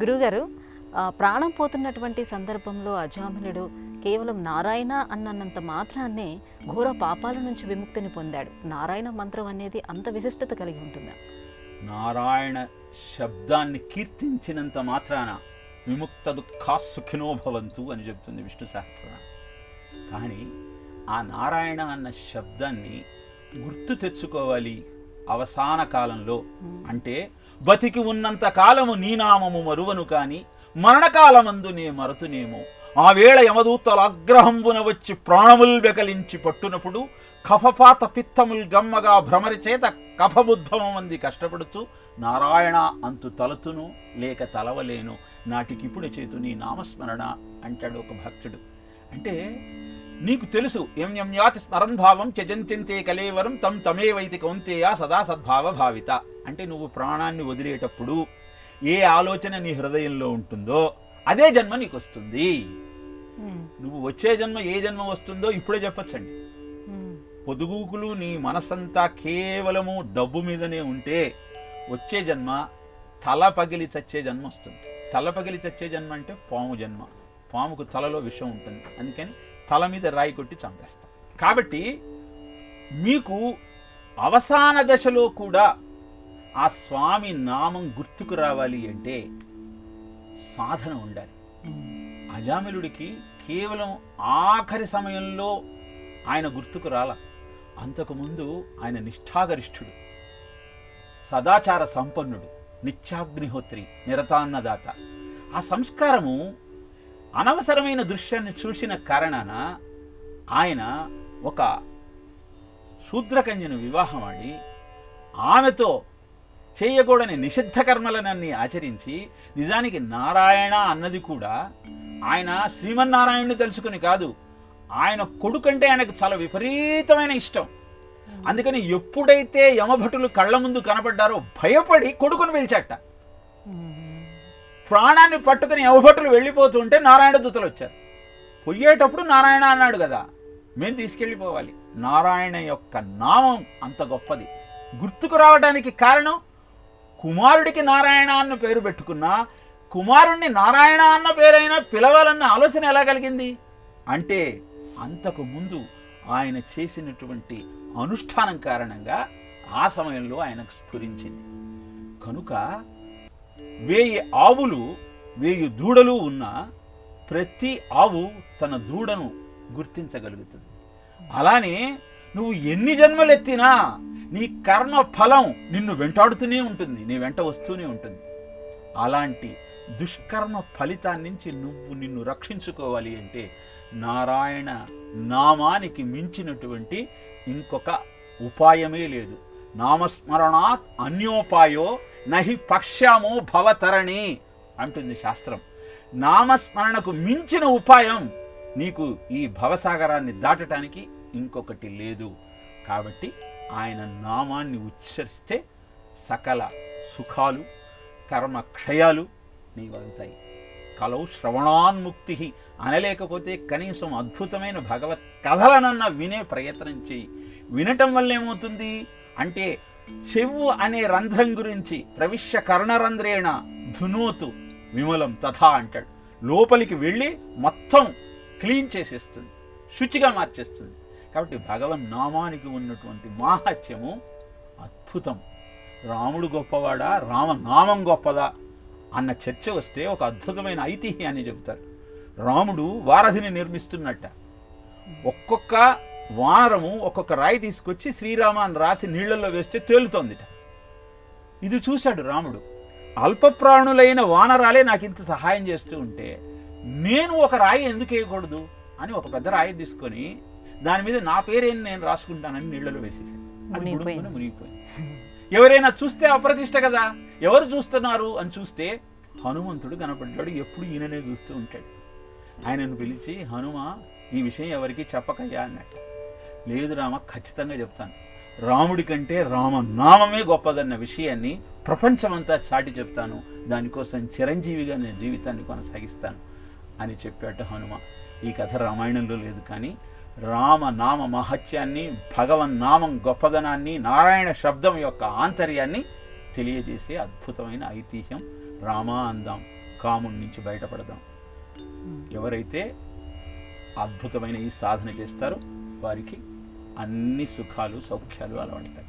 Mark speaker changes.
Speaker 1: గురుగారు, ప్రాణం పోతున్నటువంటి సందర్భంలో అజామిలుడు కేవలం నారాయణ అన్నంత మాత్రాన్నే ఘోర పాపాల నుంచి విముక్తిని పొందాడు. నారాయణ మంత్రం అనేది అంత విశిష్టత కలిగి ఉంటుందా?
Speaker 2: నారాయణ శబ్దాన్ని కీర్తించినంత మాత్రాన విముక్త దుఃఖా సుఖినో భవంతు అని చెబుతుంది విష్ణు సహస్రనామం. కానీ ఆ నారాయణ అన్న శబ్దాన్ని గుర్తు తెచ్చుకోవాలి అవసాన కాలంలో. అంటే బతికి ఉన్నంత కాలము నీ నామము మరువను కాని మరణకాలమందు నే మరతునేమో. ఆ వేళ యమదూతల అగ్రహంబున వచ్చి ప్రాణముల్ వెకలించి పట్టునప్పుడు కఫపాత పిత్తముల్ గమ్మగా భ్రమరి చేత కఫబుద్ధమంది కష్టపడుతూ నారాయణ అంతు తలతును లేక తలవలేను నాటికిప్పుడు చేతు నీ నామస్మరణ అంటాడు ఒక భక్తుడు. అంటే నీకు తెలుసు ఎం ఎం యాతి స్మరణభావం త్యజంత్యంతే కలేవరం తం తమేవైతి కౌంతేయ సదా సద్భావ భావిత. అంటే నువ్వు ప్రాణాన్ని వదిలేటప్పుడు ఏ ఆలోచన నీ హృదయంలో ఉంటుందో అదే జన్మ నీకు వస్తుంది. నువ్వు వచ్చే జన్మ ఏ జన్మ వస్తుందో ఇప్పుడే చెప్పచ్చండి. పొదుగుకులు నీ మనసంతా కేవలము డబ్బు మీదనే ఉంటే వచ్చే జన్మ తల పగిలి చచ్చే జన్మ వస్తుంది. తల పగిలి చచ్చే జన్మ అంటే పాము జన్మ. పాముకు తలలో విషం ఉంటుంది, అందుకని తల మీద రాయి కొట్టి చంపేస్తాం. కాబట్టి మీకు అవసాన దశలో కూడా ఆ స్వామి నామం గుర్తుకు రావాలి అంటే సాధన ఉండాలి. అజామిలుడికి కేవలం ఆఖరి సమయంలో ఆయన గుర్తుకు రాల. అంతకుముందు ఆయన నిష్ఠాగరిష్ఠుడు, సదాచార సంపన్నుడు, నిత్యాగ్నిహోత్రి, నిరతాన్నదాత. ఆ సంస్కారము అనవసరమైన దృశ్యాన్ని చూసిన కారణాన ఆయన ఒక శూద్రకన్యను వివాహమాడి ఆమెతో చేయకూడని నిషిద్ధ కర్మలనన్నీ ఆచరించి, నిజానికి నారాయణ అన్నది కూడా ఆయన శ్రీమన్నారాయణుని తెలుసుకుని కాదు, ఆయన కొడుకంటే ఆయనకు చాలా విపరీతమైన ఇష్టం. అందుకని ఎప్పుడైతే యమభటులు కళ్ళ ముందు కనబడ్డారో భయపడి కొడుకును పిలిచాట. ప్రాణాన్ని పట్టుకుని యమభటులు వెళ్ళిపోతుంటే నారాయణ దూతలు వచ్చారు. పొయ్యేటప్పుడు నారాయణ అన్నాడు కదా, మేము తీసుకెళ్ళిపోవాలి. నారాయణ యొక్క నామం అంత గొప్పది. గుర్తుకు రావడానికి కారణం కుమారుడికి నారాయణ అన్న పేరు పెట్టుకున్నా కుమారుణ్ణి నారాయణ అన్న పేరైనా పిలవాలన్న ఆలోచన ఎలా కలిగింది అంటే అంతకు ముందు ఆయన చేసినటువంటి అనుష్ఠానం కారణంగా ఆ సమయంలో ఆయనకు స్ఫురించింది. కనుక 1000 ఆవులు 1000 దూడలు ఉన్నా ప్రతి ఆవు తన దూడను గుర్తించగలుగుతుంది. అలానే నువ్వు ఎన్ని జన్మలెత్తినా నీ కర్మ ఫలం నిన్ను వెంటాడుతూనే ఉంటుంది, నీ వెంట వస్తూనే ఉంటుంది. అలాంటి దుష్కర్మ ఫలితాన్ని నుంచి నిన్ను రక్షించుకోవాలి అంటే నారాయణ నామానికి మించినటువంటి ఇంకొక ఉపాయమే లేదు. నామస్మరణాత్ అన్యోపాయో నహి పక్ష్యామో భవతరణి అంటుంది శాస్త్రం. నామస్మరణకు మించిన ఉపాయం నీకు ఈ భవసాగరాన్ని దాటడానికి ఇంకొకటి లేదు. కాబట్టి ఆయన నామాన్ని ఉచ్చరిస్తే సకల సుఖాలు కర్మ క్షయాలు నీవవుతాయి. కలౌ శ్రవణాన్ముక్తి అనలేకపోతే కనీసం అద్భుతమైన భగవత్ కథలనన్నా వినే ప్రయత్నం చేయి. వినటం వల్ల ఏమవుతుంది అంటే చెవు అనే రంధ్రం గురించి ప్రవిశ్య కర్ణరంధ్రేణ ధునోతు విమలం తథా అంటాడు. లోపలికి వెళ్ళి మొత్తం క్లీన్ చేసేస్తుంది, శుచిగా మార్చేస్తుంది. కాబట్టి భగవన్ నామానికి ఉన్నటువంటి మాహాత్మ్యము అద్భుతం. రాముడు గొప్పవాడా రామనామం గొప్పదా అన్న చర్చ వస్తే ఒక అద్భుతమైన ఐతిహ్యాన్ని చెబుతారు. రాముడు వారధిని నిర్మిస్తున్నట్ట. ఒక్కొక్క వానరము ఒక్కొక్క రాయి తీసుకొచ్చి శ్రీరామ అని రాసి నీళ్లలో వేస్తే తేలుతోందిట. ఇది చూశాడు రాముడు. అల్పప్రాణులైన వానరాలే నాకు ఇంత సహాయం చేస్తూ ఉంటే నేను ఒక రాయి ఎందుకు వేయకూడదు అని ఒక పెద్ద రాయి తీసుకొని దాని మీద నా పేరేం నేను రాసుకుంటానని నీళ్లలో వేసేసాను. అది గుడుమున మునిగిపోయింది. ఎవరైనా చూస్తే అప్రతిష్ట కదా, ఎవరు చూస్తున్నారు అని చూస్తే హనుమంతుడు కనపడ్డాడు. ఎప్పుడు ఈయననే చూస్తూ ఉంటాడు. ఆయనను పిలిచి, హనుమ ఈ విషయం ఎవరికి చెప్పకయ్యా అన్నట్టు. లేదు రామ, ఖచ్చితంగా చెప్తాను. రాముడి కంటే రామనామమే గొప్పదన్న విషయాన్ని ప్రపంచమంతా చాటి చెప్తాను. దానికోసం చిరంజీవిగా నేను జీవితాన్ని కొనసాగిస్తాను అని చెప్పాట హనుమ. ఈ కథ రామాయణంలో లేదు, కానీ రామనామ మహత్యాన్ని, భగవన్నామం గొప్పదనాన్ని, నారాయణ శబ్దం యొక్క ఆంతర్యాన్ని తెలియజేసే అద్భుతమైన ఐతిహ్యం. రామా అందాం, కాముడి నుంచి బయటపడదాం. ఎవరైతే అద్భుతమైన ఈ సాధన చేస్తారో వారికి అన్ని సుఖాలు సౌఖ్యాలు అలవడతాయి.